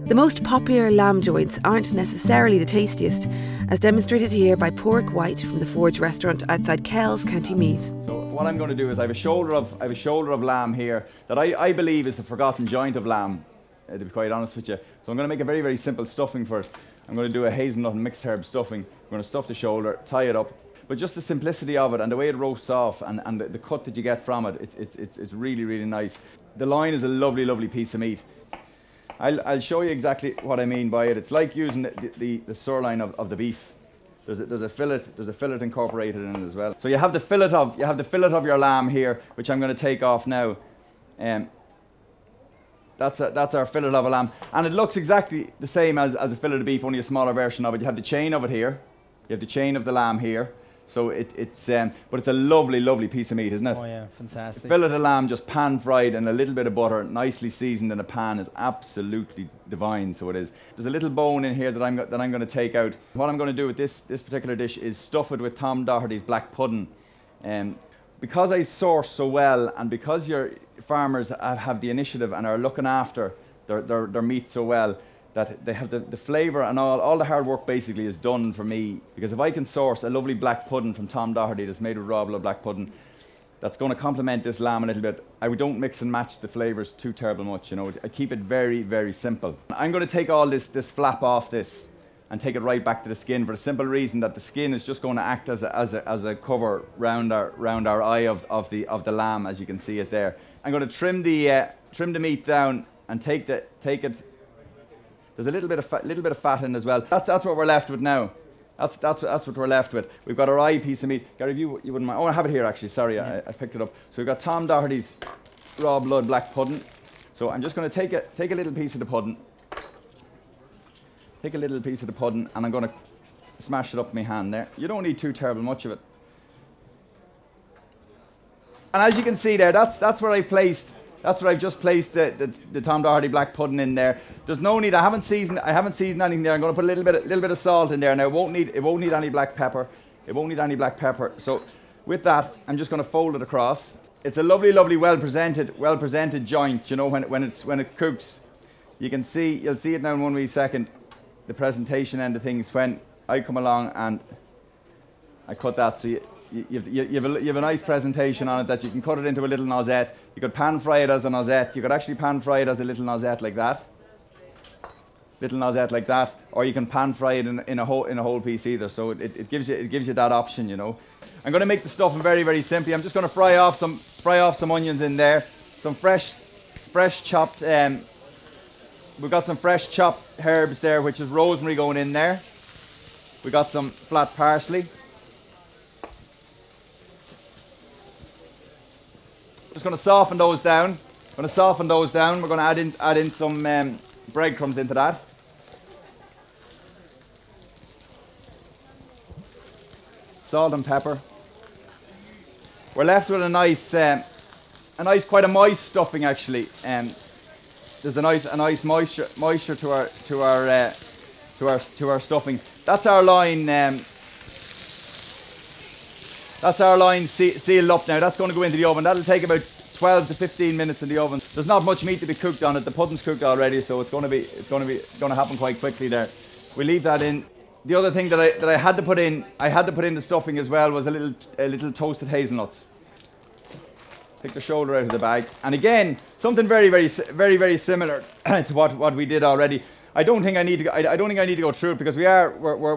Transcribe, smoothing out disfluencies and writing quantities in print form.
The most popular lamb joints aren't necessarily the tastiest, as demonstrated here by Pauric White from the Forge restaurant outside Kells, County Meath. So what I'm going to do is I have a shoulder of lamb here that I believe is the forgotten joint of lamb, to be quite honest with you. So I'm going to make a very, very simple stuffing for it. I'm going to do a hazelnut and mixed herb stuffing. I'm going to stuff the shoulder, tie it up. But just the simplicity of it and the way it roasts off and the cut that you get from it, it's really, really nice. The loin is a lovely, lovely piece of meat. I'll show you exactly what I mean by it. It's like using the sirloin of the beef. There's a fillet incorporated in it as well. So you have the fillet of your lamb here, which I'm going to take off now. That's our fillet of a lamb, and it looks exactly the same as a fillet of beef, only a smaller version of it. You have the chain of it here. You have the chain of the lamb here. So but it's a lovely, lovely piece of meat, isn't it? Oh yeah, fantastic. Fillet of lamb, just pan fried and a little bit of butter, nicely seasoned in a pan, is absolutely divine. So it is. There's a little bone in here that I'm going to take out. What I'm going to do with this particular dish is stuff it with Tom Doherty's black pudding. Because I source so well, and because your farmers have the initiative and are looking after their meat so well, that they have the flavour and all the hard work basically is done for me. Because if I can source a lovely black pudding from Tom Doherty that's made with raw blood black pudding, that's going to complement this lamb a little bit. I don't mix and match the flavours too terrible much, you know. I keep it very, very simple. I'm going to take all this flap off this and take it right back to the skin, for the simple reason that the skin is just going to act as a cover round our eye of the lamb, as you can see it there. I'm going to trim the meat down and take it. There's a little bit of fat in as well. That's what we're left with now. That's what we're left with. We've got our eye piece of meat. Gary, if you wouldn't mind. Oh, I have it here actually. Sorry, I picked it up. So we've got Tom Doherty's raw blood black pudding. So I'm just going to take a little piece of the pudding. Take a little piece of the pudding, and I'm going to smash it up in my hand there. You don't need too terrible much of it. And as you can see there, that's where I've placed. That's where I've just placed the Tom Doherty black pudding in there. There's no need. I haven't seasoned anything there. I'm going to put a little bit of salt in there. Now it won't need any black pepper. It won't need any black pepper. So with that, I'm just going to fold it across. It's a lovely, lovely, well presented joint. You know, when it cooks, you'll see it now in 1 wee second. The presentation end of things when I come along and I cut that, so you have a nice presentation on it that you can cut it into a little noisette. You could pan fry it as a noisette. You could actually pan fry it as a little noisette like that, or you can pan fry it in a whole piece either. So it gives you that option, you know. I'm going to make the stuffing very, very simply. I'm just going to fry off some onions in there, some fresh chopped. We've got some fresh chopped herbs there, which is rosemary going in there. We got some flat parsley. Just going to soften those down. We're going to add in some breadcrumbs into that. Salt and pepper. We're left with a nice, quite a moist stuffing actually. There's a nice moisture to our stuffing. That's our loin. That's our loin sealed up now. That's going to go into the oven. That'll take about 12 to 15 minutes in the oven. There's not much meat to be cooked on it. The pudding's cooked already, so it's going to happen quite quickly there. We leave that in. The other thing that I had to put in the stuffing as well was a little toasted hazelnuts. Take the shoulder out of the bag, and again something very, very, very, very similar to what we did already. I don't think I need to go through it because we're